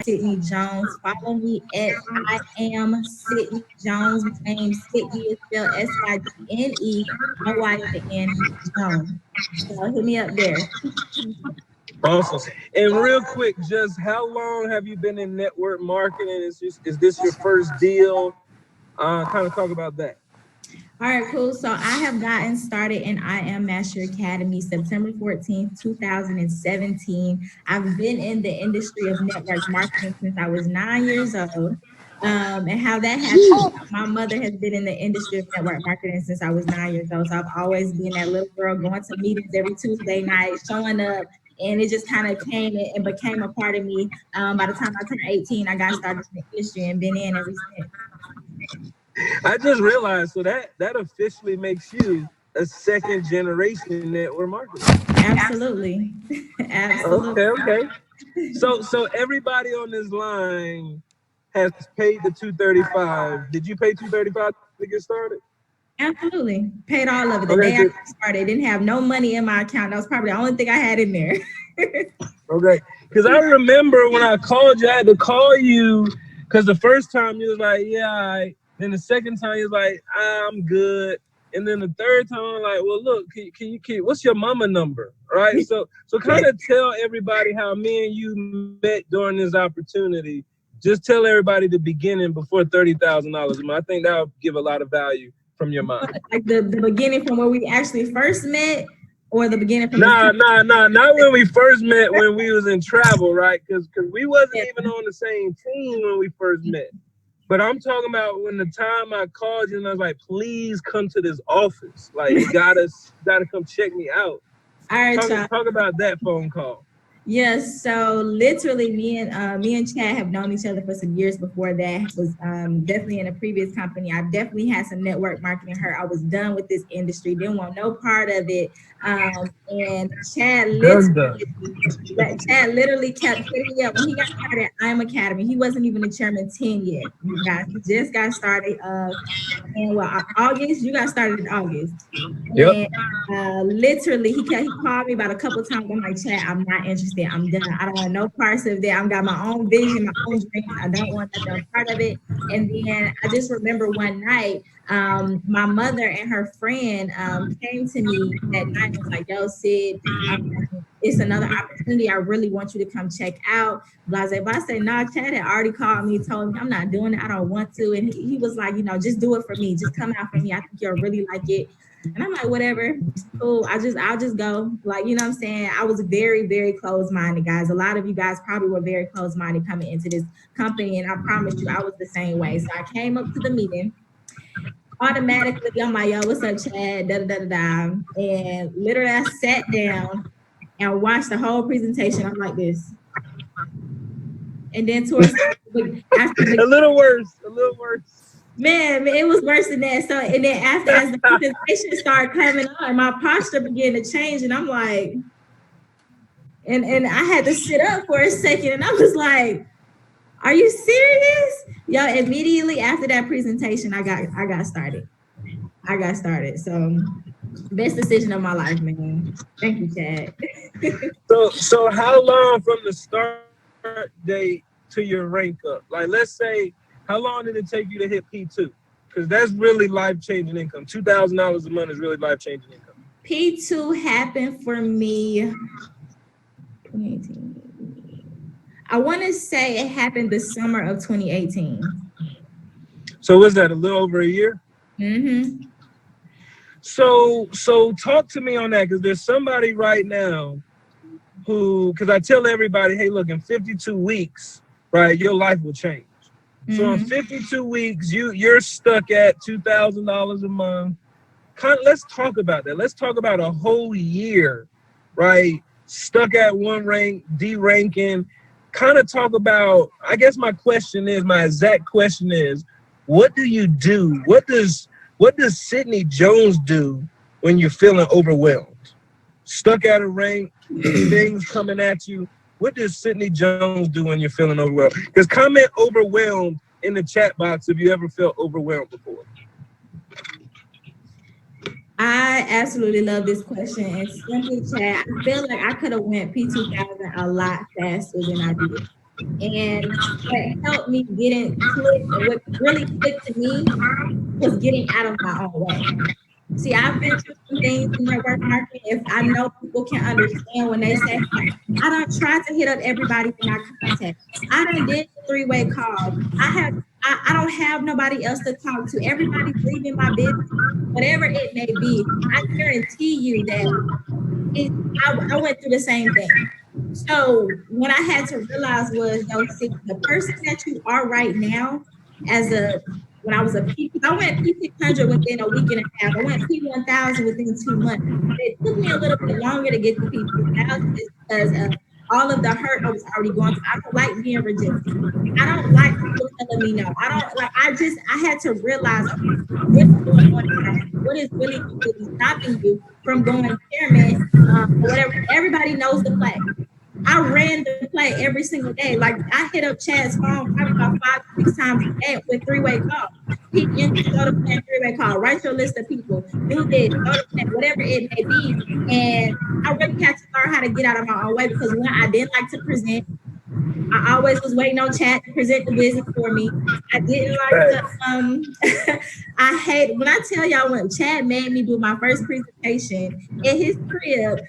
Sydne Jones. Follow me at I am Sydne Jones. My name Sydney is spelled Sidney at the end Jones. So hit me up there. Awesome. And real quick, just how long have you been in network marketing? Is this your first deal? Kind of talk about that. All right, cool. So I have gotten started in I Am Master Academy September 14th, 2017. I've been in the industry of network marketing since I was 9 years old. And how that happened, my mother has been in the industry of network marketing since I was 9 years old. So I've always been that little girl going to meetings every Tuesday night, showing up. And it just kind of came and became a part of me. By the time I turned 18, I got started in the industry and been in ever since. I just realized, so that officially makes you a second generation network marketer. Absolutely. Absolutely. Okay, okay. So everybody on this line has paid the 235. Did you pay 235 to get started? Absolutely. Paid all of it. The Okay, day I got started, didn't have no money in my account. That was probably the only thing I had in there. okay. Because I remember when I called you, I had to call you because the first time you was like, yeah, all right. Then the second time you was like, I'm good. And then the third time, I'm like, well, look, can you what's your mama number? Right. So kind of tell everybody how me and you met during this opportunity. Just tell everybody the beginning before $30,000 a month. I think that'll give a lot of value from your mind. Like the beginning from where we actually first met, or the beginning from this Nah. Not when we first met, when we was in travel, right? Because we wasn't even on the same team when we first met. But I'm talking about when the time I called you and I was like, please come to this office. Like you gotta come check me out. All right, y'all. Talk about that phone call. Yes, so literally me and Chad have known each other for some years before that. Was definitely in a previous company. I definitely had some network marketing her. I was done with this industry, didn't want no part of it. And Chad literally kept hitting me up when he got started at I'm Academy. He wasn't even a chairman 10 yet, you guys. He just got started in August. You got started in August. Yep. And literally, he called me about a couple of times. I'm like, Chad, I'm not interested. I'm done. I don't want no parts of that. I've got my own vision, my own dreams. I don't want nothing part of it. And then I just remember one night, my mother and her friend came to me that night and was like, yo, Sid, it's another opportunity. I really want you to come check out. Blase. But I said, nah, Chad had already called me, told me I'm not doing it. I don't want to. And he was like, just do it for me. Just come out for me. I think you'll really like it. And I'm like, whatever, cool. I'll just go. Like, you know what I'm saying? I was very, very closed-minded, guys. A lot of you guys probably were very closed-minded coming into this company. And I promise you, I was the same way. So I came up to the meeting. Automatically, I'm like, yo, what's up, Chad? Da, da, da, da. And literally, I sat down and watched the whole presentation. I'm like this. And then towards after A little worse. Man, it was worse than that. So, and then as the presentation started coming on, my posture began to change, and I'm like, and I had to sit up for a second, and I was like, "Are you serious?" Yo, immediately after that presentation, I got started. I got started. So, best decision of my life, man. Thank you, Chad. So how long from the start date to your rank up? Like, let's say, how long did it take you to hit P2? Because that's really life changing income. $2,000 a month is really life changing income. P2 happened for me 2018. I want to say it happened the summer of 2018. So was that a little over a year? Mm-hmm. So talk to me on that, because there's somebody right now who, because I tell everybody, hey, look, in 52 weeks, right, your life will change. So in 52 weeks, you're stuck at $2,000 a month. Let's talk about that. Let's talk about a whole year, right? Stuck at one rank, deranking. Kind of talk about, I guess my exact question is, what do you do? What does Sydne Jones do when you're feeling overwhelmed? Stuck at a rank, things coming at you. What does Sydne Jones do when you're feeling overwhelmed? Because comment overwhelmed in the chat box if you ever felt overwhelmed before. I absolutely love this question. And simply, Chad, I feel like I could have went P2000 a lot faster than I did. And what helped me get in click, what really clicked to me was getting out of my own way. See, I've been through some things in network marketing. If I know people can understand when they say, I don't try to hit up everybody in my contact. I done did the three-way calls. I don't have nobody else to talk to. Everybody's leaving my business, whatever it may be. I guarantee you that it, I went through the same thing. So what I had to realize was, yo, see, the person that you are right now, as a when I was a P, I went P600 within a week and a half. I went P1000 within 2 months. It took me a little bit longer to get to P6000 because of all of the hurt I was already going through. I don't like being rejected. I don't like people telling me no. I don't like. I had to realize, okay, what's going on in your head? What is really completely stopping you from going chairman or whatever? Everybody knows the play. I ran the play every single day. Like I hit up Chad's phone probably about 5 to 6 times a day with three-way calls. Peak interest, go to plan, three-way call. Write your list of people. Do this, go to plan, whatever it may be. And I really had to learn how to get out of my own way because when I didn't like to present, I always was waiting on Chad to present the business for me. I didn't like Right. to. I hate when I tell y'all when Chad made me do my first presentation in his crib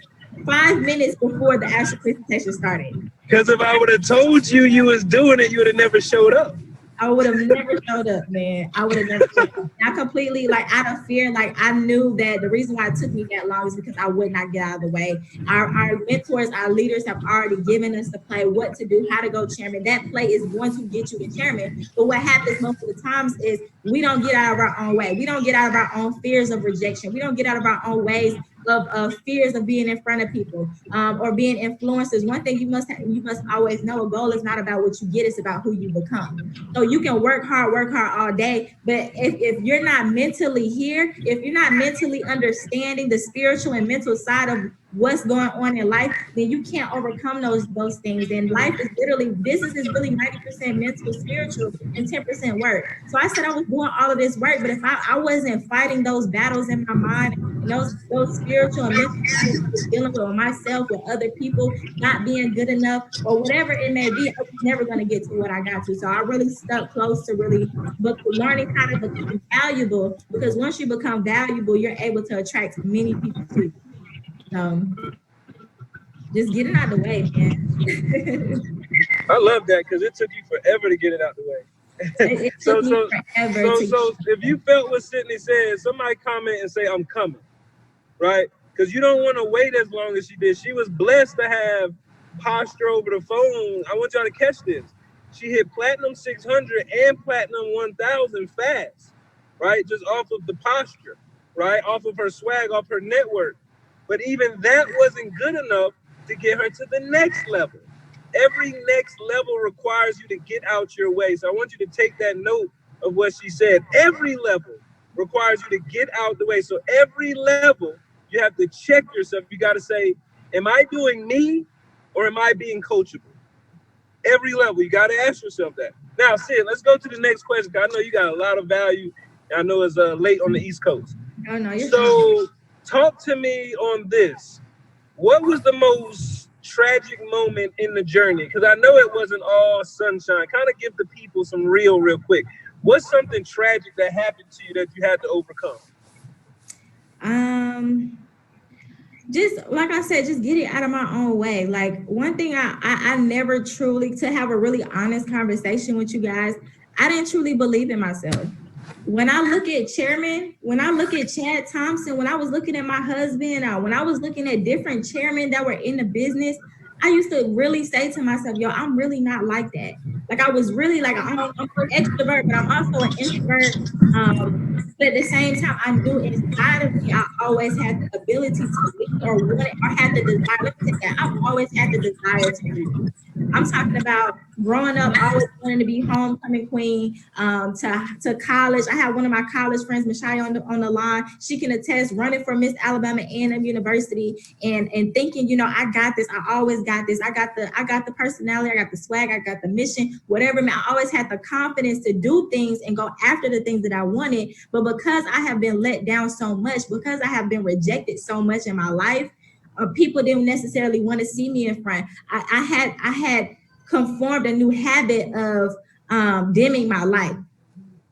5 minutes before the actual presentation started. Because if I would have told you you was doing it, you would have never showed up. I would have never showed up, man. I would have never showed up. I completely, like, out of fear, like, I knew that the reason why it took me that long is because I would not get out of the way. Our mentors, our leaders have already given us the play, what to do, how to go chairman. That play is going to get you to chairman. But what happens most of the times is we don't get out of our own way. We don't get out of our own fears of rejection. We don't get out of our own ways of fears of being in front of people or being influencers. One thing you must always know: a goal is not about what you get; it's about who you become. So you can work hard all day, but if you're not mentally here, if you're not mentally understanding the spiritual and mental side of what's going on in life, then you can't overcome those things. And life is literally, business is really 90% mental, spiritual, and 10% work. So I said I was doing all of this work, but if I wasn't fighting those battles in my mind and those spiritual and mental battles I was dealing with myself, with other people, not being good enough, or whatever it may be, I was never going to get to what I got to. So I really stuck close to really learning how to become valuable, because once you become valuable, you're able to attract many people to you. Just getting out of the way, man. I love that because it took you forever to get it out the way. It so took me so forever so to. so if you felt what Sydney said, somebody comment and say I'm coming, right? Because you don't want to wait as long as she did. She was blessed to have posture over the phone. I want y'all to catch this. She hit platinum 600 and platinum 1000 fast, right? Just off of the posture, right? Off of her swag, off her network. But even that wasn't good enough to get her to the next level. Every next level requires you to get out your way. So I want you to take that note of what she said. Every level requires you to get out the way. So every level, you have to check yourself. You got to say, am I doing me or am I being coachable? Every level, you got to ask yourself that. Now, Sid, let's go to the next question. I know you got a lot of value. I know it's late on the East Coast. Oh no, you're so talk to me on this. What was the most tragic moment in the journey? Because I know it wasn't all sunshine. Kind of give the people some real quick. What's something tragic that happened to you that you had to overcome? Just like I said, just get it out of my own way. Like one thing I never truly, to have a really honest conversation with you guys, I didn't truly believe in myself. When I look at chairman, when I look at Chad Thompson, when I was looking at my husband, when I was looking at different chairmen that were in the business, I used to really say to myself, yo, I'm really not like that. Like I was really like, I'm an extrovert, but I'm also an introvert. But at the same time, I knew inside of me, I always had the ability to lead or wanted or had the desire. Let me take that. I've always had the desire to lead. I'm talking about growing up, always wanting to be homecoming queen, to college. I have one of my college friends, Michelle, on the line. She can attest, running for Miss Alabama A&M University and thinking, I got this. I always got this. I got the personality. I got the swag. I got the mission, whatever. Man, I always had the confidence to do things and go after the things that I wanted. But because I have been let down so much, because I have been rejected so much in my life, people didn't necessarily want to see me in front. I had conformed a new habit of dimming my light.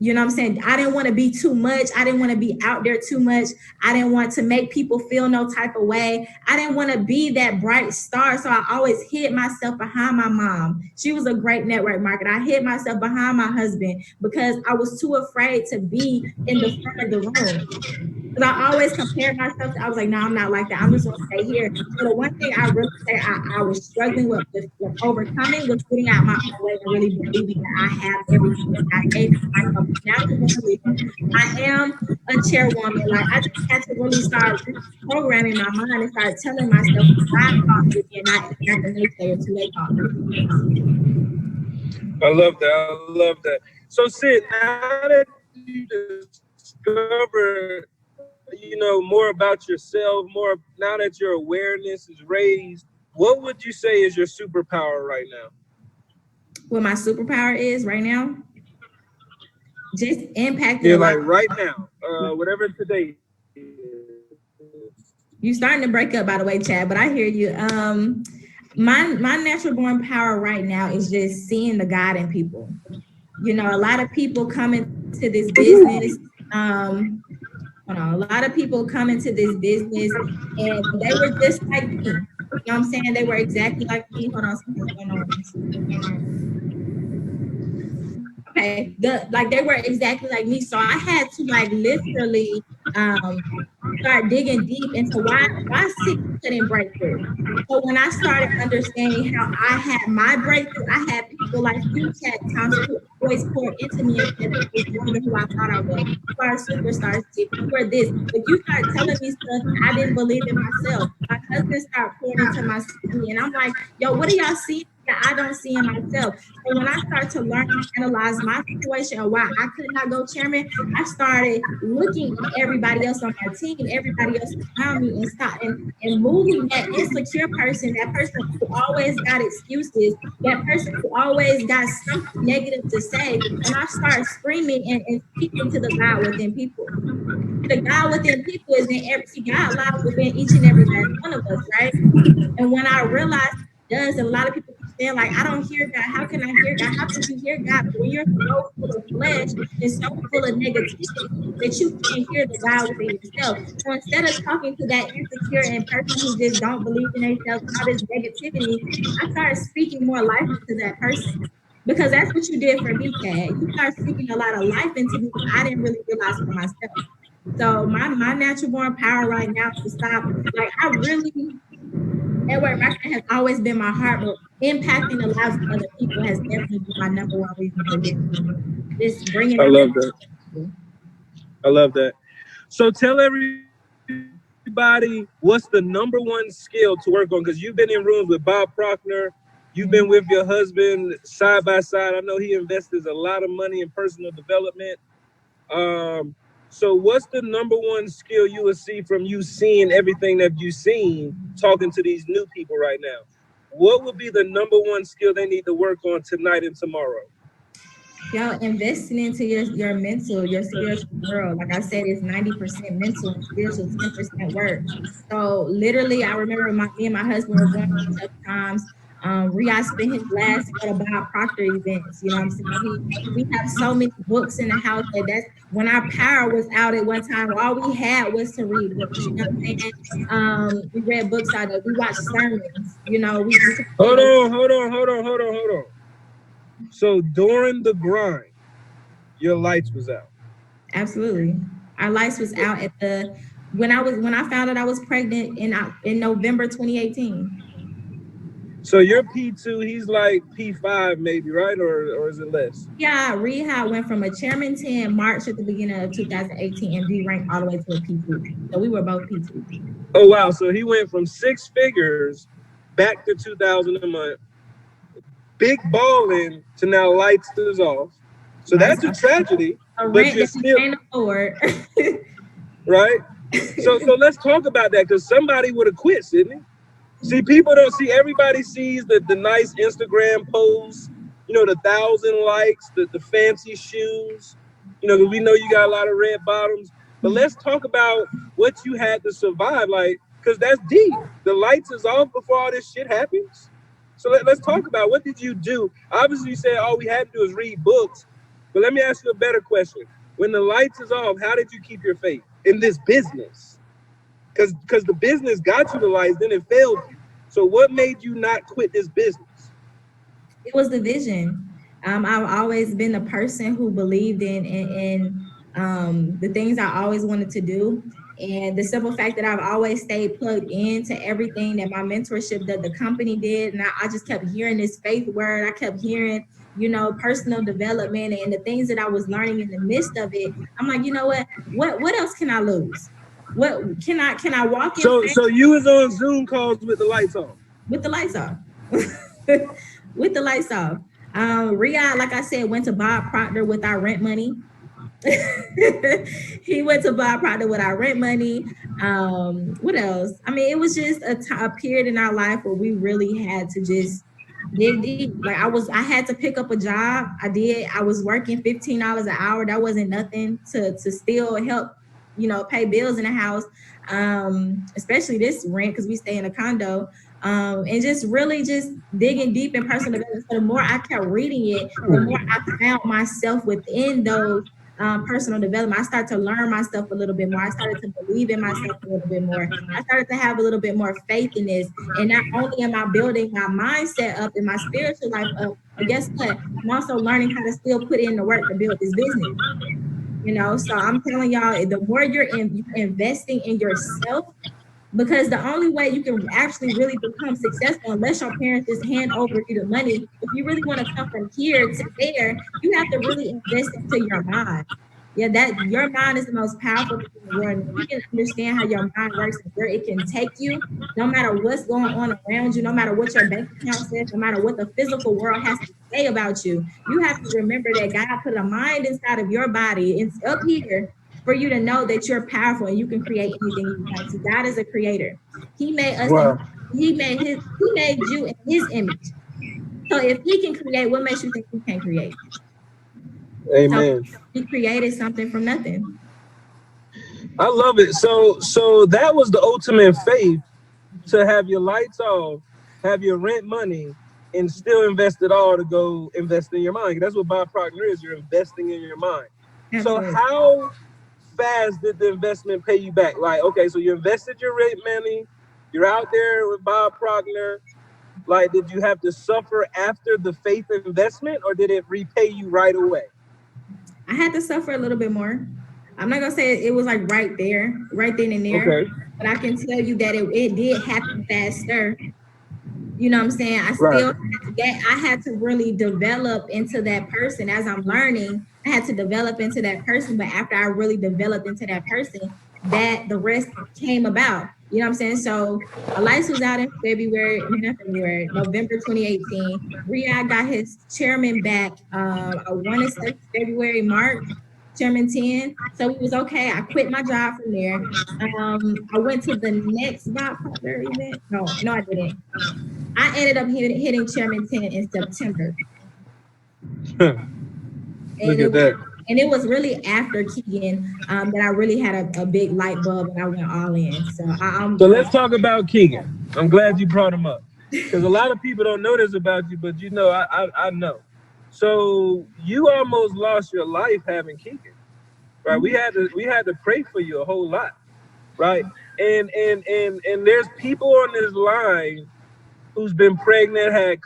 You know what I'm saying? I didn't want to be too much. I didn't want to be out there too much. I didn't want to make people feel no type of way. I didn't want to be that bright star. So I always hid myself behind my mom. She was a great network marketer. I hid myself behind my husband because I was too afraid to be in the front of the room. Because I always compared myself to, I was like, no, I'm not like that. I'm just gonna stay here. So the one thing I really say I was struggling with overcoming was getting out my own way and really believing that I have everything that I gave myself natural believing. I am a chairwoman. Like I just had to really start programming my mind and start telling myself God called me to be and not the naysayers who they called me to be. I love that. I love that. So Sid, now that you discover, more about yourself, more now that your awareness is raised, what would you say is your superpower right now? What my superpower is right now, just impacting Yeah, a lot. like right now, whatever today is. You starting to break up, by the way, Chad, but I hear you. My natural born power right now is just seeing the God in people. You know, a lot of people come into this business. Hold on, a lot of people come into this business and they were just like me. You know what I'm saying? They were exactly like me. Hold on, something's going on. Okay, like they were exactly like me. So I had to like literally um start digging deep into why Sydney couldn't break through. So when I started understanding how I had my breakthrough, I had people like you, Chad Thompson, who always poured into me and said I was more than who I thought I was. You are a superstar, Sid. You were this. But you start telling me stuff I didn't believe in myself. My husband started pouring into my city, and I'm like, yo, what are y'all seeing that I don't see in myself? So when I started to learn and analyze my situation and why I could not go chairman, I started looking at everybody else on my team, everybody else around me, and and moving that insecure person, that person who always got excuses, that person who always got something negative to say. And I started screaming and speaking to the God within people. The God within people is in every see, God lies within each and every last one of us, right? And when I realized it does, and a lot of people keep saying, like, I don't hear God. How can I hear God? How can you hear God when you're so full of flesh and so full of negativity that you can't hear the God within yourself? So instead of talking to that insecure and person who just don't believe in themselves and all this negativity, I started speaking more life into that person. Because that's what you did for me, Chad. You started speaking a lot of life into me that I didn't really realize for myself. So my natural born power right now is to stop. Like I really network marketing has always been my heart, but impacting the lives of other people has definitely been my number one reason for doing it. Just bringing I out love that. the I love that. So tell everybody what's the number one skill to work on, because you've been in rooms with Bob Proctor, you've been with your husband side by side. I know he invests a lot of money in personal development. Um, so what's the number one skill you would see from you seeing everything that you've seen, talking to these new people right now? What would be the number one skill they need to work on tonight and tomorrow? Y'all investing into your mental, your spiritual world. Like I said, it's 90% mental and spiritual, 10% work. So literally, I remember me and my husband were going through tough times. Riaz spent his last year at Bob Proctor events. You know what I'm saying? We have so many books in the house that's when our power was out at one time, all we had was to read books. You know what I'm saying? We read books out of, we watched sermons. You know, we Hold on, hold on, hold on, hold on, hold on. So during the grind, your lights was out. absolutely. Our lights was out at the when I found out I was pregnant in November 2018. So you're P2, he's like P5 maybe, right? Or is it less? Yeah, Rehab went from a chairman 10 March at the beginning of 2018 and D ranked all the way to a P2. So we were both P2. Oh wow, so he went from six figures back to 2000 a month, big balling to now lights is off. So that's Lights a off. tragedy, A but rent you're that we still can't afford. right. So let's talk about that, because somebody would have quit, Sydney. See, people don't see, everybody sees the nice Instagram posts, the 1,000 likes, the fancy shoes, because we know you got a lot of red bottoms. But let's talk about what you had to survive, like, because that's deep. The lights is off before all this shit happens. So let's talk about what did you do? Obviously, you said all we had to do is read books, but let me ask you a better question. When the lights is off, how did you keep your faith in this business? Because the business got you the lights, then it failed you. So what made you not quit this business? It was the vision. I've always been the person who believed in the things I always wanted to do. And the simple fact that I've always stayed plugged into everything that my mentorship that the company did. And I just kept hearing this faith word. I kept hearing, personal development and the things that I was learning in the midst of it. I'm like, you know what? What else can I lose? What can I walk in So faith so you was on Zoom calls with the lights on. with the lights off? With the lights off. Riyadh, like I said, went to Bob Proctor with our rent money. He went to Bob Proctor with our rent money. What else? I mean, it was just a period in our life where we really had to just dig deep. Like I had to pick up a job. I did. I was working $15 an hour. That wasn't nothing to still help, pay bills in the house. Especially this rent because we stay in a condo. And just really just digging deep in personal development. So the more I kept reading it, the more I found myself within those personal development. I started to learn myself a little bit more. I started to believe in myself a little bit more. I started to have a little bit more faith in this. And not only am I building my mindset up and my spiritual life up, but guess what? I'm also learning how to still put in the work to build this business. So I'm telling y'all, the more you're investing in yourself, because the only way you can actually really become successful, unless your parents just hand over you the money, if you really want to come from here to there, you have to really invest into your mind. Yeah, that your mind is the most powerful thing in the world. And if you can understand how your mind works and where it can take you, no matter what's going on around you, no matter what your bank account says, no matter what the physical world has to say about you, you have to remember that God put a mind inside of your body. It's up here for you to know that you're powerful and you can create anything you want. See, God is a creator. He made us and Wow. he made you in his image. So if he can create, what makes you think we can't create? So Amen. he created something from nothing. I love it. So that was the ultimate faith to have your lights off, have your rent money, and still invest it all to go invest in your mind. That's what Bob Proctor is. You're investing in your mind. So Absolutely. how fast did the investment pay you back? Like, okay, so you invested your rent money, you're out there with Bob Proctor. Like, did you have to suffer after the faith investment, or did it repay you right away? I had to suffer a little bit more. I'm not gonna say it was like right there, right then and there, Okay. but I can tell you that it did happen faster. You know what I'm saying? I Right. still had to get, I had to really develop into that person as I'm learning. I had to develop into that person, but after I really developed into that person, that the rest came about. You know what I'm saying? So Elias was out in February, I mean not February, November 2018. Riyadh got his chairman back. I want to say February, March, chairman 10. So it was okay. I quit my job from there. I went to the next Bob Proctor event. No, I didn't. I ended up hitting Chairman 10 in September. And Look it at was that. and it was really after Keegan that I really had a big light bulb and I went all in. So So let's talk about Keegan. I'm glad you brought him up because a lot of people don't know this about you, but you know, I know. So you almost lost your life having Keegan, right? We had to pray for you a whole lot, right? And there's people on this line who's been pregnant, had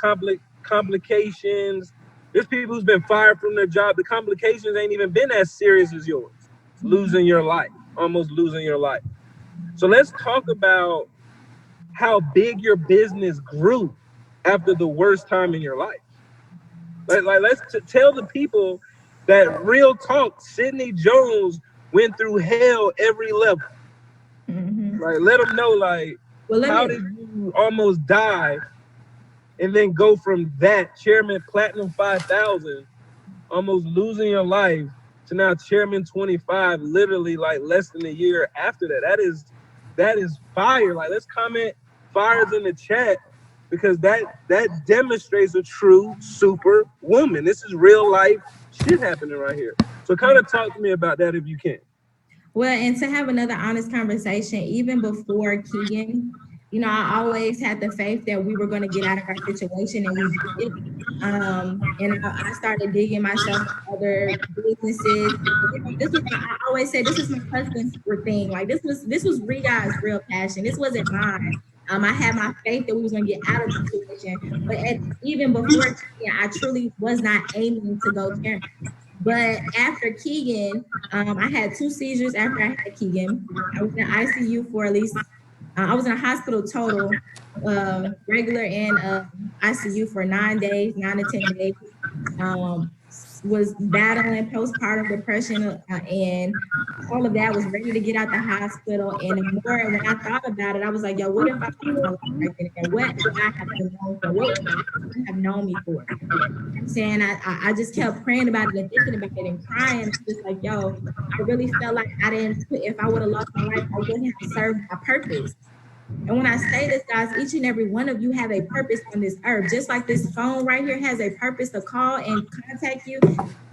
complications. There's people who's been fired from their job. The complications ain't even been as serious as yours. Losing your life, almost losing your life. So let's talk about how big your business grew after the worst time in your life. Like let's tell the people that real talk, Sydne Jones went through hell every level. Mhm. Like let them know, like, Well, let how me. did you almost die and then go from that chairman platinum 5,000, almost losing your life, to now chairman 25, literally like less than a year after that. That is fire. Like let's comment fires in the chat because that demonstrates a true super woman. This is real life shit happening right here. So kind of talk to me about that if you can. Well, and to have another honest conversation, even before Keegan, I always had the faith that we were going to get out of our situation, and we did. And I started digging myself in other businesses. This was I always say this was my husband's thing. Like this was Ria's real passion. This wasn't mine. I had my faith that we was going to get out of the situation, but even before I truly was not aiming to go there. But after Keegan, I had 2 seizures after I had Keegan. I was in ICU for at least, I was in a hospital total, regular and ICU for 9 days, 9 to 10 days. Um, was battling postpartum depression, and all of that. Was ready to get out the hospital. And the more when I thought about it, I was like, yo, what if I lost my life right then? And what would I have been known for? What would people have known me for? I'm saying I just kept praying about it and thinking about it and crying, just like, yo, I really felt like I didn't put, if I would have lost my life, I wouldn't have served my purpose. And when I say this, guys, each and every one of you have a purpose on this earth. Just like this phone right here has a purpose to call and contact you,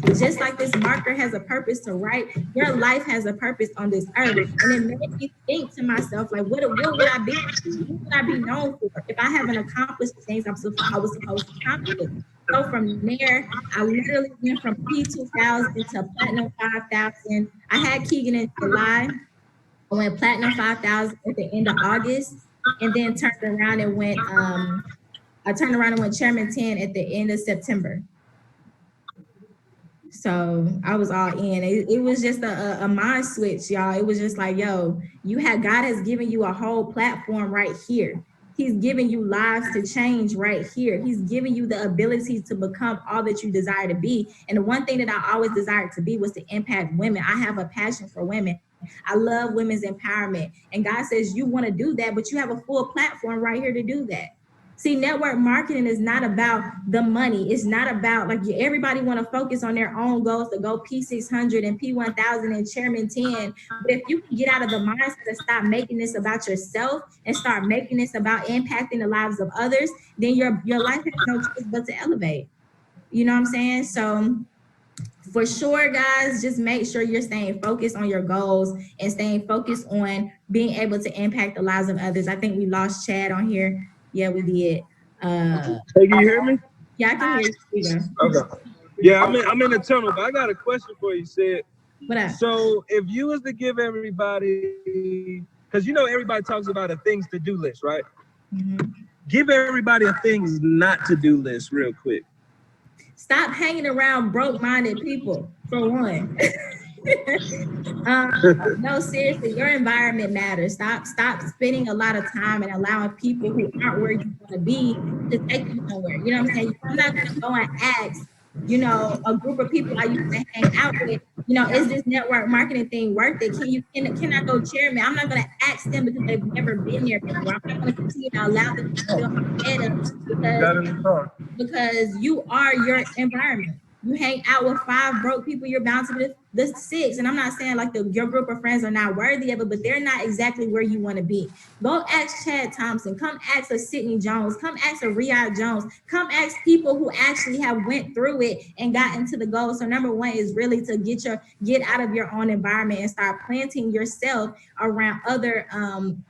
just like this marker has a purpose to write, your life has a purpose on this earth. And it made me think to myself, like, what would I be? What would I be known for if I haven't accomplished the things I was supposed to accomplish? So from there, I literally went from P2000 to Platinum 5000. I had Keegan in July. I went Platinum 5000 at the end of August, and then turned around and went I turned around and went Chairman 10 at the end of September. So I was all in. It was just a mind switch, y'all. It was just like, yo, God has given you a whole platform right here. He's giving you lives to change right here. He's giving you the ability to become all that you desire to be. And the one thing that I always desired to be was to impact women. I have a passion for women. I love women's empowerment. And God says you want to do that, but you have a full platform right here to do that. See, network marketing is not about the money. It's not about like everybody want to focus on their own goals to go P600 and P1000 and Chairman 10. But if you can get out of the mindset and stop making this about yourself and start making this about impacting the lives of others, then your life has no choice but to elevate. You know what I'm saying? So for sure, guys, just make sure you're staying focused on your goals and staying focused on being able to impact the lives of others. I think we lost Chad on here. Yeah, we did. Hey, can you hear me? Yeah, I can hear you. Okay. Yeah, I'm in the tunnel, but I got a question for you, Sid. What up? So if you was to give everybody, because everybody talks about a things to do list, right? Mm-hmm. Give everybody a things not to do list real quick. Stop hanging around broke-minded people, for one. No, seriously, your environment matters. Stop spending a lot of time and allowing people who aren't where you want to be to take you somewhere. You know what I'm saying? I'm not going to go and ask, a group of people I used to hang out with, is this network marketing thing worth it? Can I go chairman? I'm not going to ask them because they've never been there before. I'm not going to continue to allow them to fill my head up because you are your environment. You hang out with 5 broke people, you're bound to be the 6. And I'm not saying like your group of friends are not worthy of it, but they're not exactly where you want to be. Go ask Chad Thompson. Come ask a Sydne Jones. Come ask a Riyadh Jones. Come ask people who actually have went through it and got into the goal. So number 1 is really to get out of your own environment and start planting yourself around other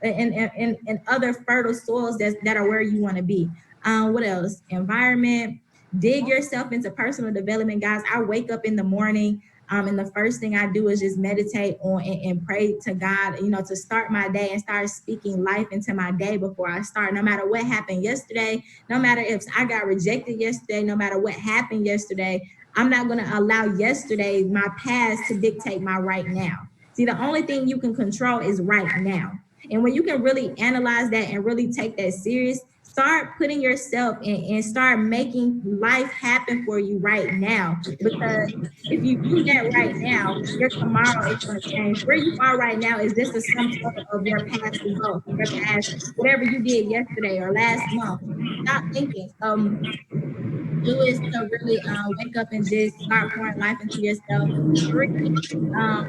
and other fertile soils that are where you want to be. What else? Environment. Dig yourself into personal development, guys. I wake up in the morning, and the first thing I do is just meditate on and pray to God, to start my day and start speaking life into my day before I start. No matter what happened yesterday, no matter if I got rejected yesterday, no matter what happened yesterday, I'm not going to allow yesterday, my past, to dictate my right now. See, the only thing you can control is right now. And when you can really analyze that and really take that serious, start putting yourself in and start making life happen for you right now. Because if you do that right now, your tomorrow is going to change. Where you are right now is just a sum total of your past results, whatever you did yesterday or last month. Stop thinking. do is to really wake up and just start pouring life into yourself. 3,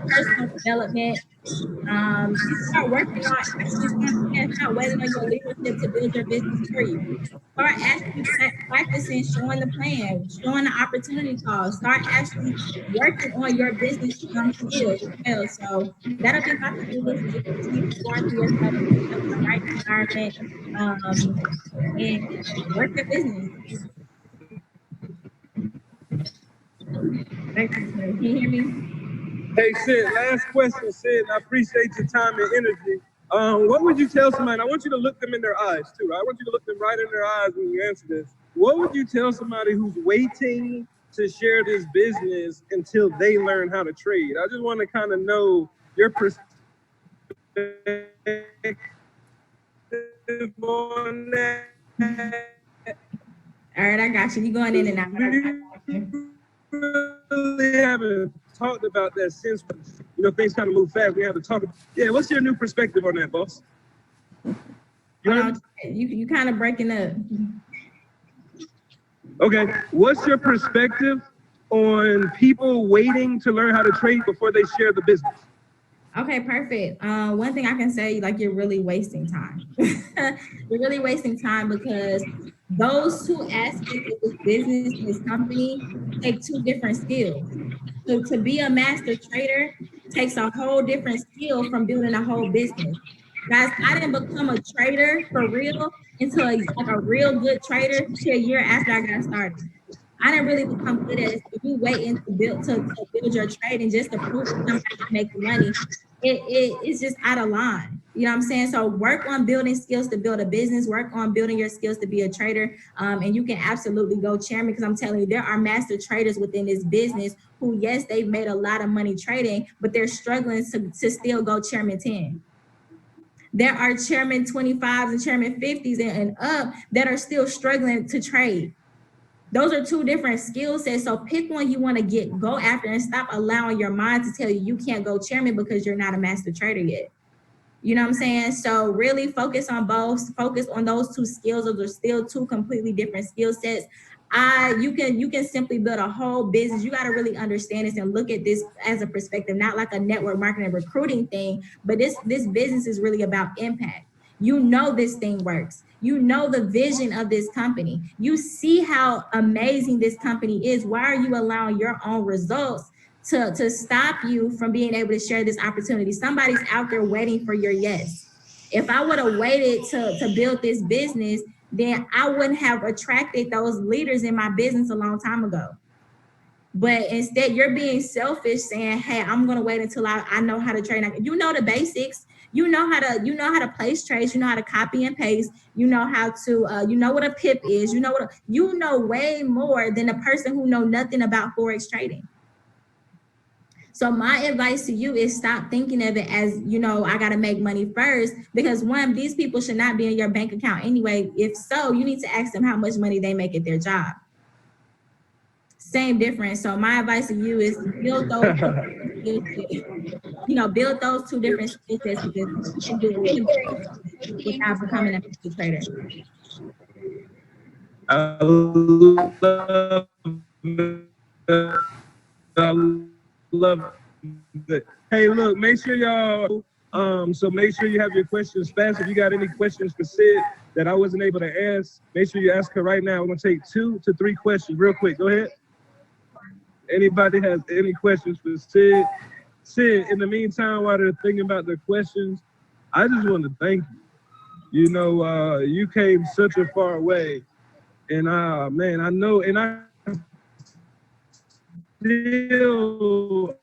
personal development. Start working on actually start waiting on your leadership to build your business for you. Start actually practicing showing the plan, showing the opportunity calls. Start actually working on your business skills as well. So that'll be my to-do list. Just continue to pour into yourself, put yourself in the right environment, and work your business. Back to you. Can you hear me? Hey, Sid, last question, Sid. I appreciate your time and energy. What would you tell somebody? I want you to look them in their eyes, too. Right? I want you to look them right in their eyes when you answer this. What would you tell somebody who's waiting to share this business until they learn how to trade? I just want to kind of know your perspective on that. All right, I got you. You going in and out. I got you. Really haven't talked about that since, things kind of move fast. We have to talk. Yeah, what's your new perspective on that, boss? You kind of breaking up. Okay, what's your perspective on people waiting to learn how to trade before they share the business? Okay, perfect. One thing I can say, like, you're really wasting time. You're really wasting time because those two aspects of this business, this company, take two different skills. So to be a master trader takes a whole different skill from building a whole business. Guys, I didn't become a trader for real until like a real good trader till a year after I got started. I didn't really become good at it. So you waiting to build your trade and just to prove to somebody you making money, it's just out of line. You know what I'm saying? So work on building skills to build a business, work on building your skills to be a trader. And you can absolutely go chairman because I'm telling you, there are master traders within this business who, yes, they've made a lot of money trading, but they're struggling to still go chairman 10. There are chairman 25s and chairman 50s and up that are still struggling to trade. Those are two different skill sets. So pick one you want to go after and stop allowing your mind to tell you can't go chairman because you're not a master trader yet. You know what I'm saying? So really focus on both. Focus on those two skills. Those are still two completely different skill sets. You can simply build a whole business. You got to really understand this and look at this as a perspective, not like a network marketing and recruiting thing, but this business is really about impact. You know this thing works. You know the vision of this company. You see how amazing this company is. Why are you allowing your own results to stop you from being able to share this opportunity? Somebody's out there waiting for your yes. If I would have waited to build this business, then I wouldn't have attracted those leaders in my business a long time ago. But instead, you're being selfish, saying, "Hey, I'm gonna wait until I know how to trade." You know the basics. You know how to place trades. You know how to copy and paste. You know how to you know what a pip is. You know way more than a person who know nothing about forex trading. So my advice to you is stop thinking of it as, I got to make money first, because one, these people should not be in your bank account anyway. If so, you need to ask them how much money they make at their job. Same difference. So my advice to you is build those build those two different skill sets, because you can do it without becoming a master trader. I love it. I love it. Hey, look, make sure y'all, so make sure you have your questions fast. If you got any questions for Sid that I wasn't able to ask, make sure you ask her right now. We're gonna take 2 to 3 questions real quick. Go ahead. Anybody has any questions for Sid? Sid, in the meantime, while they're thinking about their questions, I just want to thank you. You came such a far way. And man, I know, and I still,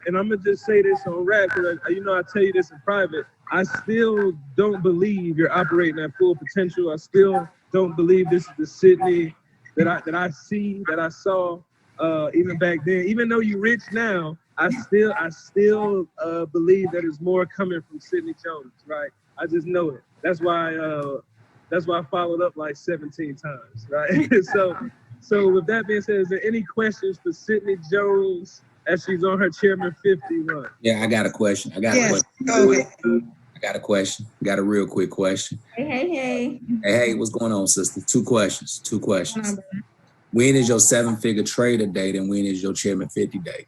and I'm gonna just say this on rap, because I tell you this in private. I still don't believe you're operating at full potential. I still don't believe this is the Sydney that I see, that I saw even back then. Even though you're rich now, I still believe that there's more coming from Sydne Jones, right? I just know it. That's why I followed up like 17 times, right? So with that being said, is there any questions for Sydne Jones as she's on her Chairman 50 run? Yeah, I got a question. I got a question. Got a real quick question. Hey. Hey, what's going on, sister? Two questions. When is your 7-figure trader date and when is your Chairman 50 day?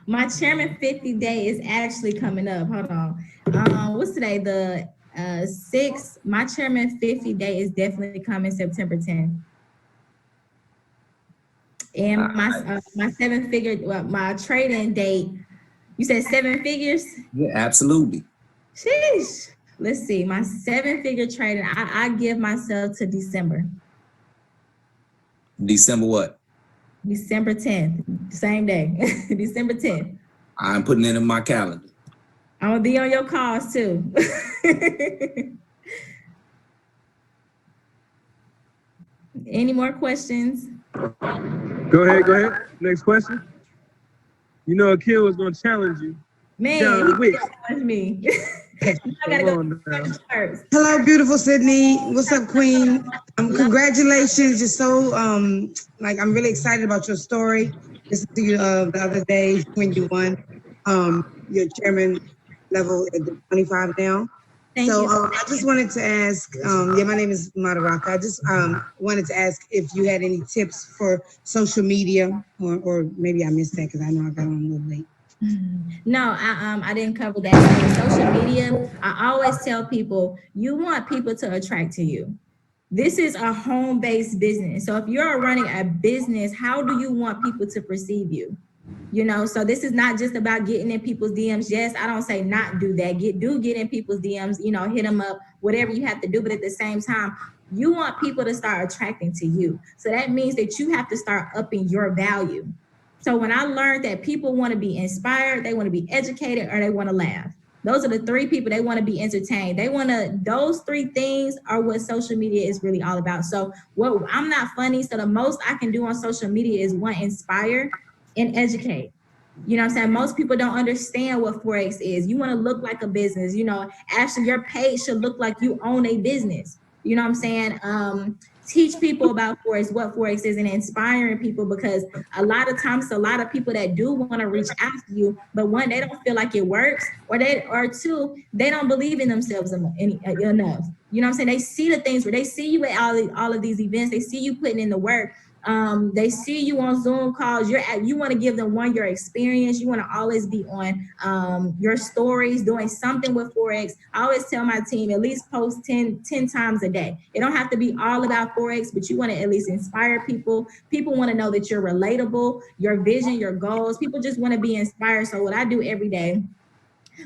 My Chairman 50 day is actually coming up. Hold on. What's today? The 6th. My Chairman 50 day is definitely coming September 10th. And my 7-figure, well, my trading date, you said 7 figures? Yeah, absolutely. Sheesh. Let's see. My 7-figure trading, I give myself to December. December what? December 10th, same day. December 10th. I'm putting it in my calendar. I'm gonna be on your calls too. Any more questions? Go ahead. Next question. You know Akil was gonna challenge you. Man, John Wick. challenge me. I gotta go first. Hello, beautiful Sydney. What's up, Queen? Congratulations. You're so like I'm really excited about your story. Listened to you the other day when you won your chairman level at the 25 now. Thank you. I just wanted to ask, my name is Madaraka. I just wanted to ask if you had any tips for social media, or maybe I missed that because I know I got on a little late. No, I didn't cover that. So social media, I always tell people, you want people to attract to you. This is a home-based business. So if you're running a business, how do you want people to perceive you? You know, so this is not just about getting in people's DMs. Yes, I don't say not do that. Get in people's DMs, you know, hit them up, whatever you have to do. But at the same time, you want people to start attracting to you. So that means that you have to start upping your value. So when I learned that people want to be inspired, they want to be educated, or they want to laugh. Those are the 3 people. They want to be entertained. Those 3 things are what social media is really all about. So I'm not funny. So the most I can do on social media is inspire and educate. You know what I'm saying? Most people don't understand what Forex is. You want to look like a business, you know, actually your page should look like you own a business. You know what I'm saying? Teach people about Forex, what Forex is, and inspiring people, because a lot of times, a lot of people that do want to reach out to you, but 1, they don't feel like it works, or 2, they don't believe in themselves enough. You know what I'm saying? They see the things where they see you at all of these events, they see you putting in the work. They see you on Zoom calls. You want to give them your experience. You want to always be on your stories, doing something with Forex. I always tell my team, at least post 10 times a day. It don't have to be all about Forex, but you want to at least inspire people. People want to know that you're relatable, your vision, your goals. People just want to be inspired. So what I do every day,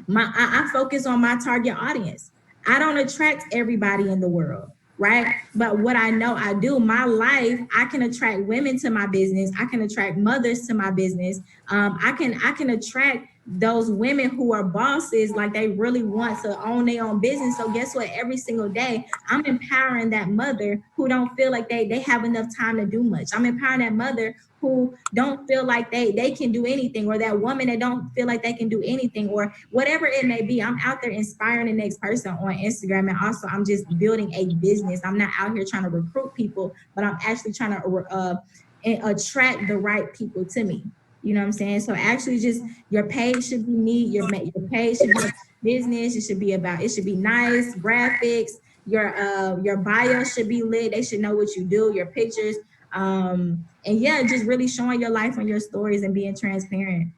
I focus on my target audience. I don't attract everybody in the world, right? But what I know I do, my life, I can attract women to my business. I can attract mothers to my business. I can attract those women who are bosses, like they really want to own their own business. So guess what? Every single day, I'm empowering that mother who don't feel like they have enough time to do much. I'm empowering that mother who don't feel like they can do anything, or that woman that don't feel like they can do anything, or whatever it may be. I'm out there inspiring the next person on Instagram. And also I'm just building a business. I'm not out here trying to recruit people, but I'm actually trying to attract the right people to me. You know what I'm saying? So actually just your page should be neat. Your page should be a business. It should be nice graphics. Your bio should be lit. They should know what you do, your pictures. And yeah, just really showing your life on your stories and being transparent.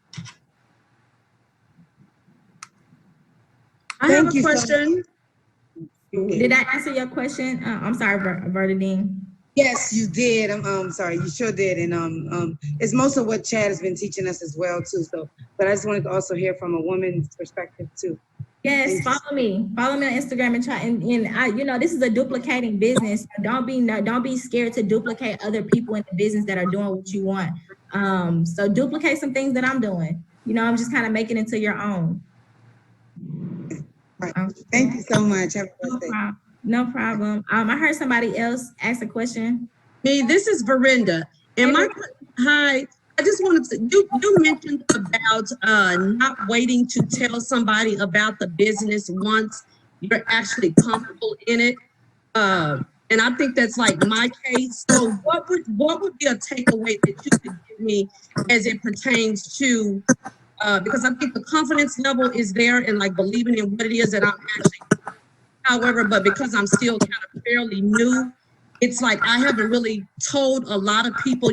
I have a question. Did I answer your question? I'm sorry, Bernadine. Yes, you did. I'm sorry, you sure did. And it's most of what Chad has been teaching us as well too. So, but I just wanted to also hear from a woman's perspective too. Yes, follow me on Instagram and try. And I, you know, this is a duplicating business. Don't be scared to duplicate other people in the business that are doing what you want. So duplicate some things that I'm doing. You know, I'm just kind of making it to your own. Right. Thank you so much. Have a good day. No problem. I heard somebody else ask a question. Me, this is Verinda. Hi. I just wanted to, you mentioned about not waiting to tell somebody about the business once you're actually comfortable in it. And I think that's like my case. So what would be a takeaway that you could give me as it pertains to, because I think the confidence level is there and like believing in what it is that I'm actually, however, but because I'm still kind of fairly new, it's like I haven't really told a lot of people,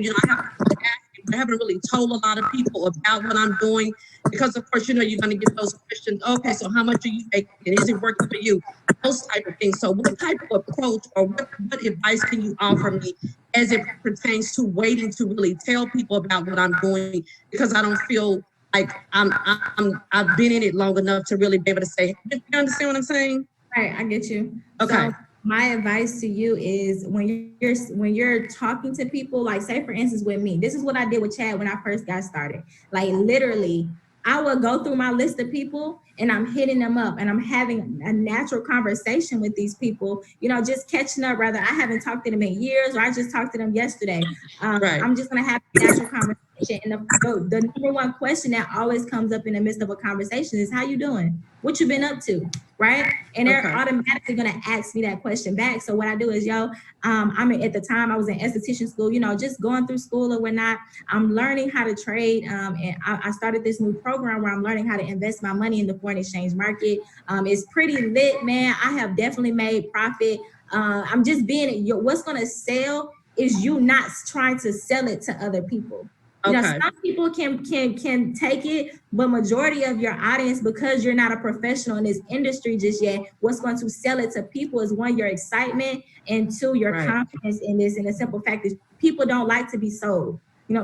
I haven't really told a lot of people about what I'm doing because, of course, you're going to get those questions. Okay, so how much are you making? Is it working for you? Those type of things. So what type of approach or what advice can you offer me as it pertains to waiting to really tell people about what I'm doing? Because I don't feel like I've been in it long enough to really be able to say, you understand what I'm saying? Right, I get you. Okay. So my advice to you is when you're talking to people, like say for instance with me, this is what I did with Chad when I first got started. Like literally, I would go through my list of people and I'm hitting them up and I'm having a natural conversation with these people, just catching up. Rather, I haven't talked to them in years or I just talked to them yesterday. Right. I'm just gonna have a natural conversation. And the number one question that always comes up in the midst of a conversation is, how you doing? What you been up to? Right? And they're automatically gonna ask me that question back. So what I do is, at the time I was in esthetician school, just going through school or whatnot. I'm learning how to trade. And I started this new program where I'm learning how to invest my money in the foreign exchange market. It's pretty lit, man. I have definitely made profit. I'm just what's gonna sell is you not trying to sell it to other people. Some people can take it, but majority of your audience, because you're not a professional in this industry just yet, what's going to sell it to people is one, your excitement, and two, your confidence in this. And the simple fact is people don't like to be sold.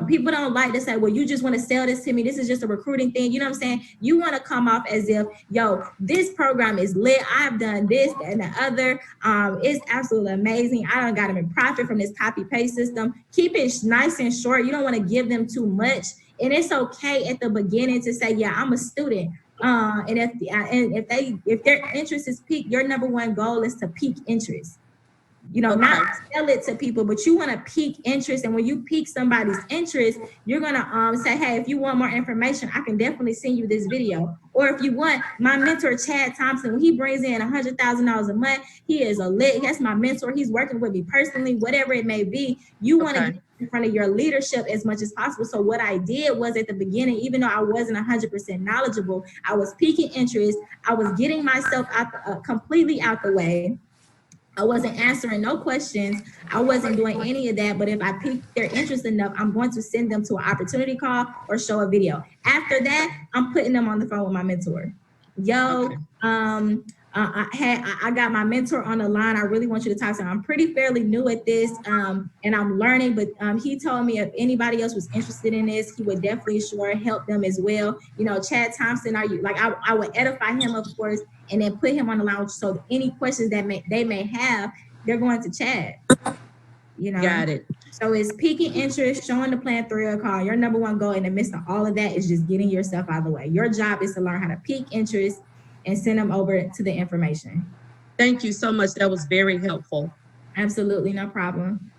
People don't like to say, well, you just want to sell this to me. This is just a recruiting thing. You know what I'm saying? You want to come off as if, this program is lit. I've done this and the other. It's absolutely amazing. I done got them in profit from this copy paste system. Keep it nice and short. You don't want to give them too much. And it's okay at the beginning to say, yeah, I'm a student. And if their interest is piqued, your number one goal is to pique interest. Not sell it to people, but you want to pique interest. And when you pique somebody's interest, you're going to say, hey, if you want more information, I can definitely send you this video. Or if you want, my mentor, Chad Thompson, when he brings in $100,000 a month, he is that's my mentor. He's working with me personally, whatever it may be. You want to get in front of your leadership as much as possible. So what I did was at the beginning, even though I wasn't 100% knowledgeable, I was piquing interest. I was getting myself completely out the way. I wasn't answering no questions. I wasn't doing any of that. But if I piqued their interest enough, I'm going to send them to an opportunity call or show a video. After that, I'm putting them on the phone with my mentor. I got my mentor on the line. I really want you to talk to him. I'm pretty fairly new at this, and I'm learning, but he told me if anybody else was interested in this, he would definitely help them as well. Chad Thompson, I would edify him, of course, and then put him on the line. So any questions that they may have, they're going to Chad. Got it. So it's piquing interest, showing the plan through a call. Your number one goal in the midst of all of that is just getting yourself out of the way. Your job is to learn how to pique interest and send them over to the information. Thank you so much. That was very helpful. Absolutely, no problem.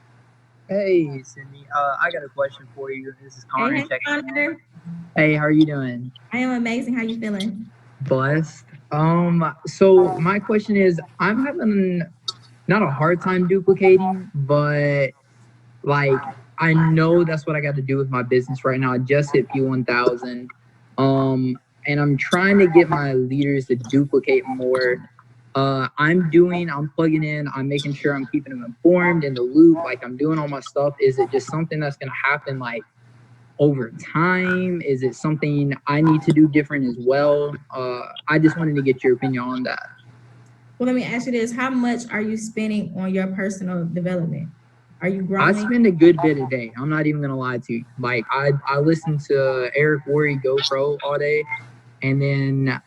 Hey, Sydney. I got a question for you. This is Connor. Hey, Connor. Hey, how are you doing? I am amazing. How you feeling? Blessed. So my question is, I'm having not a hard time duplicating, but like I know that's what I got to do with my business right now. I just hit P1000. And I'm trying to get my leaders to duplicate more. I'm plugging in, I'm making sure I'm keeping them informed in the loop, like I'm doing all my stuff. Is it just something that's gonna happen like over time? Is it something I need to do different as well? I just wanted to get your opinion on that. Well, let me ask you this. How much are you spending on your personal development? Are you growing? I spend a good bit a day. I'm not even gonna lie to you. Like I listen to Eric Worre GoPro all day, and then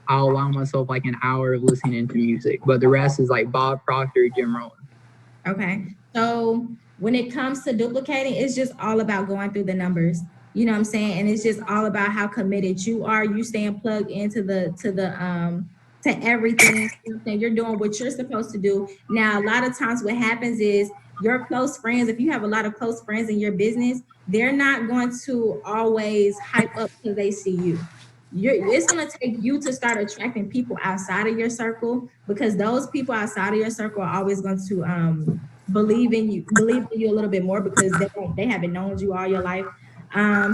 I'll allow myself like an hour of listening to music, but the rest is like Bob Proctor, Jim Rohn. Okay. So when it comes to duplicating, it's just all about going through the numbers. You know what I'm saying? And it's just all about how committed you are. You staying plugged into to everything. You're doing what you're supposed to do. Now, a lot of times what happens is your close friends, if you have a lot of close friends in your business, they're not going to always hype up because they see you. It's going to take you to start attracting people outside of your circle, because those people outside of your circle are always going to believe in you a little bit more, because they haven't known you all your life.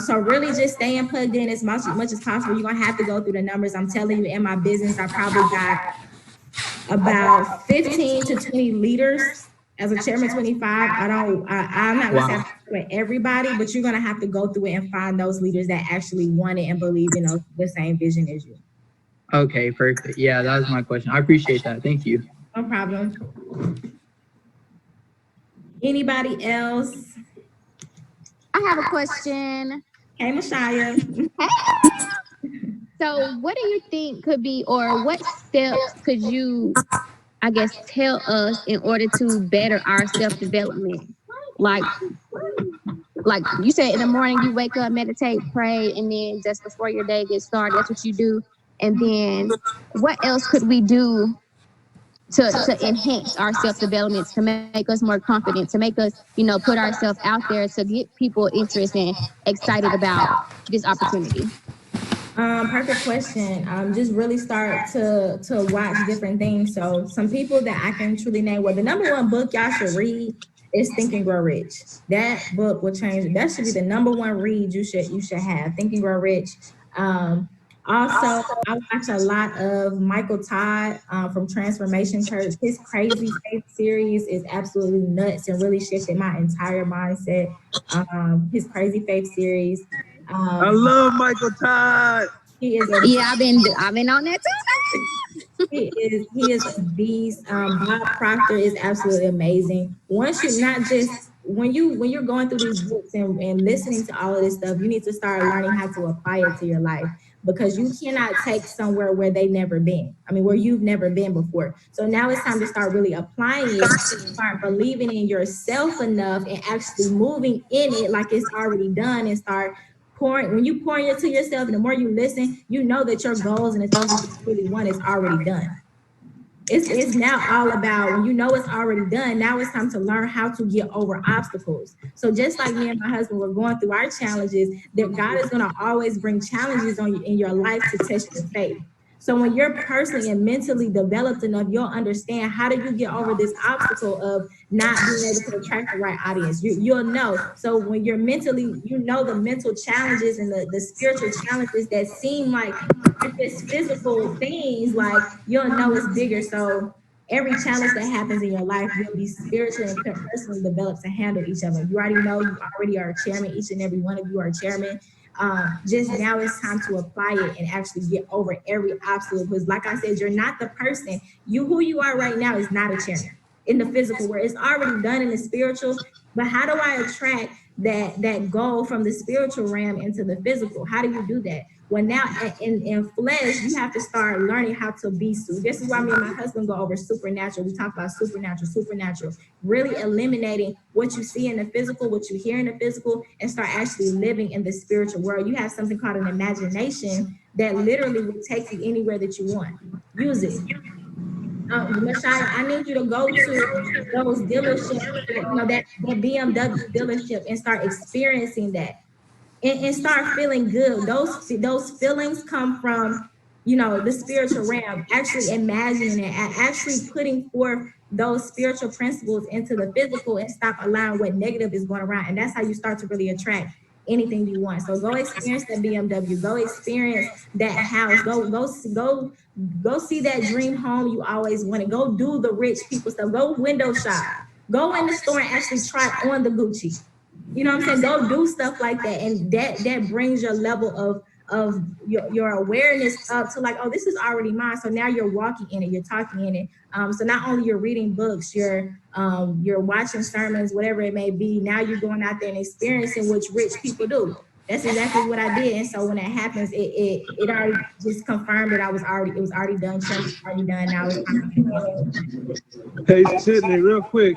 So really just staying plugged in as much as possible. You're going to have to go through the numbers. I'm telling you, in my business, I probably got about 15 to 20 leaders As a chairman 25, I'm not gonna say I'm with everybody, but you're gonna have to go through it and find those leaders that actually want it and believe in the same vision as you. Okay, perfect. Yeah, that was my question. I appreciate that. Thank you. No problem. Anybody else? I have a question. Hey, Mashaya. So, what do you think could be, or what steps could you, I guess, tell us in order to better our self-development? Like you said, in the morning you wake up, meditate, pray, and then just before your day gets started, that's what you do. And then what else could we do to enhance our self-development, to make us more confident, to make us, put ourselves out there, to get people interested and excited about this opportunity? Perfect question. Just really start to watch different things. So some people that I can truly name. Well, the number one book y'all should read is Think and Grow Rich. That book will change. That should be the number one read you should have. Think and Grow Rich. Also, I watch a lot of Michael Todd from Transformation Church. His Crazy Faith series is absolutely nuts and really shifted my entire mindset. His Crazy Faith series. I love Michael Todd. He is I've been on that too. he is a beast. Bob Proctor is absolutely amazing. Once you not just when you're going through these books and listening to all of this stuff, you need to start learning how to apply it to your life, because you cannot take somewhere where they never been. I mean, where you've never been before. So now it's time to start really applying it, start believing in yourself enough and actually moving in it like it's already done, and start pouring. When you pour into yourself and the more you listen, you know that your goals and the things that you really want is already done. It's now all about, when you know it's already done, now it's time to learn how to get over obstacles. So just like me and my husband were going through our challenges, that God is going to always bring challenges on you in your life to test your faith. So when you're personally and mentally developed enough, you'll understand, how do you get over this obstacle of not being able to attract the right audience? You'll know. So when you're mentally, the mental challenges and the spiritual challenges that seem like just physical things, like, you'll know it's bigger. So every challenge that happens in your life will be spiritually and personally developed to handle each other. You already know, you already are a chairman. Each and every one of you are a chairman. Just now it's time to apply it and actually get over every obstacle. Because like I said, you're not the person. Who you are right now is not a chairman in the physical, where it's already done in the spiritual. But how do I attract that goal from the spiritual realm into the physical? How do you do that? Well, now in flesh, you have to start learning how to be. This is why me and my husband go over supernatural. We talk about supernatural, really eliminating what you see in the physical, what you hear in the physical, and start actually living in the spiritual world. You have something called an imagination that literally will take you anywhere that you want. Use it. Mashaya, I need you to go to those dealerships, that BMW dealership, and start experiencing that. And start feeling good. Those feelings come from, the spiritual realm. Actually imagining it, and actually putting forth those spiritual principles into the physical, and stop allowing what negative is going around. And that's how you start to really attract anything you want. So go experience that BMW. Go experience that house. Go see that dream home you always wanted. Go do the rich people stuff. Go window shop. Go in the store and actually try on the Gucci. You know what I'm saying? Go do stuff like that, and that brings your level of your awareness up to, like, oh, this is already mine. So now you're walking in it, you're talking in it. So not only you're reading books, you're watching sermons, whatever it may be. Now you're going out there and experiencing what rich people do. That's exactly what I did. And so when that happens, it already just confirmed that it was already done. Church was already done. Now it's time. Hey, Sydney, real quick.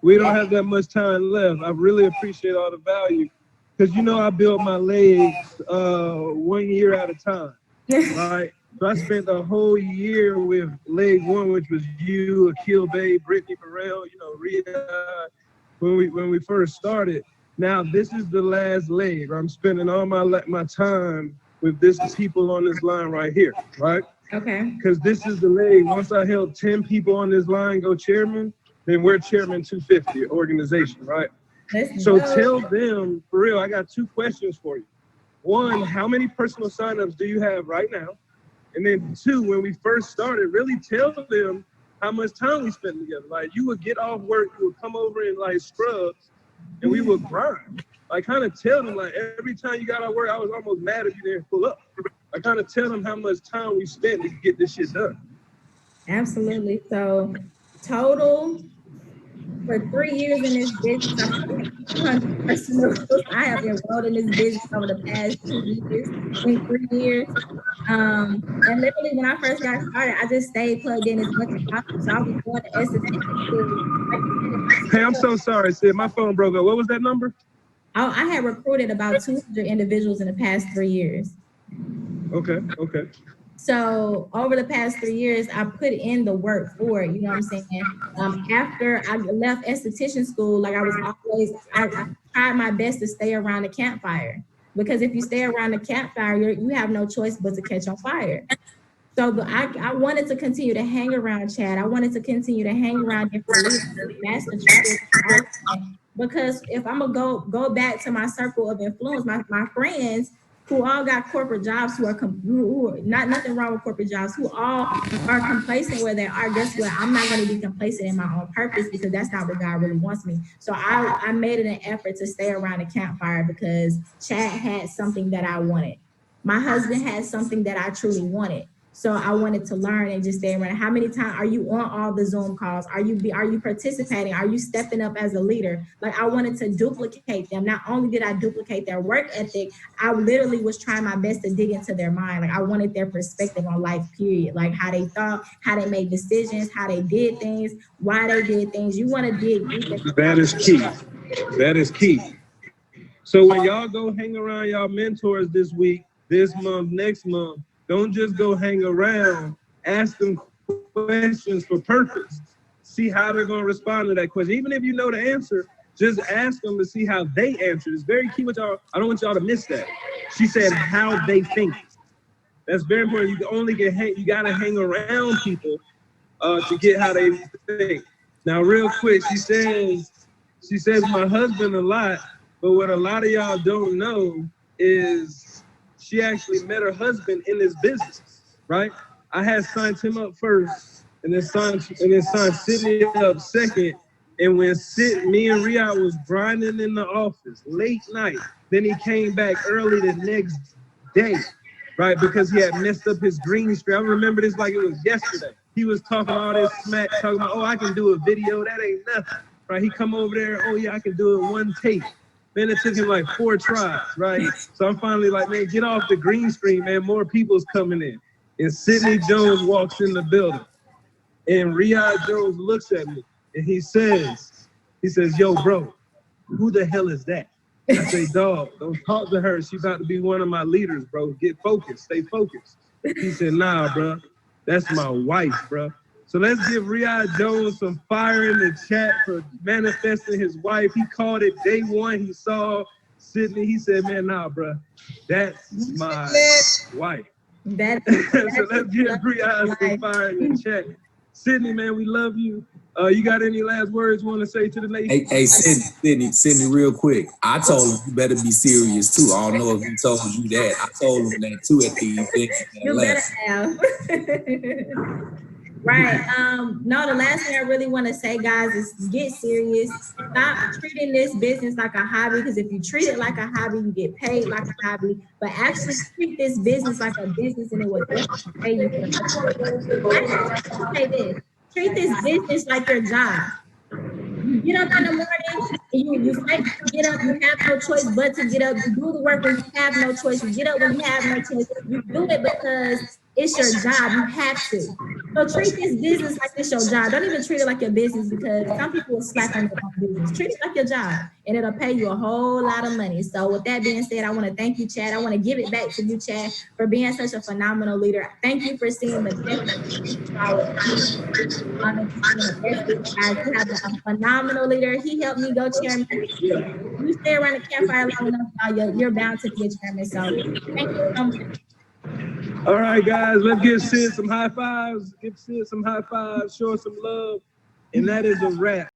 We don't have that much time left. I really appreciate all the value, because I built my legs 1 year at a time, right? So I spent the whole year with leg one, which was you, Akil Bay, Brittany Burrell, Rhea, when we first started. Now this is the last leg. I'm spending all my time with this people on this line right here, right? Okay. Because this is the leg. Once I help 10 people on this line go chairman, then we're chairman 250 organization, right? So tell them, for real, I got 2 questions for you. 1, how many personal signups do you have right now? And then 2, when we first started, really tell them how much time we spent together. Like you would get off work, you would come over and like scrub, and we would grind. I kind of tell them like every time you got out of work, I was almost mad if you didn't pull up. I kind of tell them how much time we spent to get this shit done. Absolutely. So total for 3 years in this business, I have enrolled in this business over the past 2 years, in 3 years. And literally when I first got started, I just stayed plugged in as much as possible. So I was going to esthetician school. Hey, I'm so sorry, Sid. My phone broke up. What was that number? I had recruited about 200 individuals in the past 3 years. Okay. So over the past 3 years, I put in the work for it. You know what I'm saying? After I left esthetician school, like I tried my best to stay around the campfire, because if you stay around the campfire, you have no choice but to catch on fire. So I wanted to continue to hang around Chad. I wanted to continue to hang around different leaders, master traders, because if I'm gonna go back to my circle of influence, my friends who all got corporate jobs, who are not nothing wrong with corporate jobs, who all are complacent where they are, guess what? I'm not going to be complacent in my own purpose, because that's not what God really wants me. So I made it an effort to stay around the campfire, because Chad had something that I wanted. My husband had something that I truly wanted. So I wanted to learn and just stay around. How many times are you on all the Zoom calls? Are you participating? Are you stepping up as a leader? Like I wanted to duplicate them. Not only did I duplicate their work ethic, I literally was trying my best to dig into their mind. Like I wanted their perspective on life, period. Like how they thought, how they made decisions, how they did things, why they did things. You want to dig deep. That is key. That is key. So when y'all go hang around y'all mentors this week, this month, next month, don't just go hang around, ask them questions for purpose. See how they're going to respond to that question. Even if you know the answer, just ask them to see how they answer. It's very key with y'all. I don't want y'all to miss that. She said how they think. That's very important. You got to hang around people to get how they think. Now, real quick, she says my husband a lot, but what a lot of y'all don't know is she actually met her husband in this business, right? I had signed him up first, and then signed Sydney up second. And when me and Riyadh was grinding in the office late night, then he came back early the next day, right? Because he had messed up his green screen. I remember this like it was yesterday. He was talking all this smack, talking about, oh, I can do a video. That ain't nothing, right? He come over there, oh yeah, I can do it one take. Man, it took him like 4 tries, right? So I'm finally like, man, get off the green screen, man. More people's coming in. And Sydne Jones walks in the building. And Riyadh Jones looks at me and he says, yo, bro, who the hell is that? I say, dog, don't talk to her. She about to be one of my leaders, bro. Get focused, stay focused. He said, nah, bro, that's my wife, bro. So let's give Riyadh Jones some fire in the chat for manifesting his wife. He called it day one. He saw Sydney. He said, man, nah, bro, that's my wife. So let's give Riyadh some fire in the chat. Sydney, man, we love you. You got any last words you want to say to the nation? Hey, Sydney, real quick. I told him you better be serious too. I don't know if he told you that. I told him that too at the event. You better have. Right. No, the last thing I really want to say, guys, is get serious. Stop treating this business like a hobby, because if you treat it like a hobby, you get paid like a hobby. But actually treat this business like a business, and it will definitely pay you for it. Say this. Treat this business like your job. You get up in the morning, you fight to get up, you have no choice but to get up. You do the work when you have no choice. You get up when you have no choice. You do it because it's your job. You have to. So treat this business like it's your job. Don't even treat it like your business, because some people will slack on their own business. Treat it like your job, and it'll pay you a whole lot of money. So with that being said, I want to thank you, Chad. I want to give it back to you, Chad, for being such a phenomenal leader. Thank you for seeing the difference. You have a phenomenal leader. He helped me go chairman. You stay around the campfire long enough, you're bound to be a chairman. So thank you so much. All right, guys, let's give Sid some high fives. Give Sid some high fives, show us some love. And that is a wrap.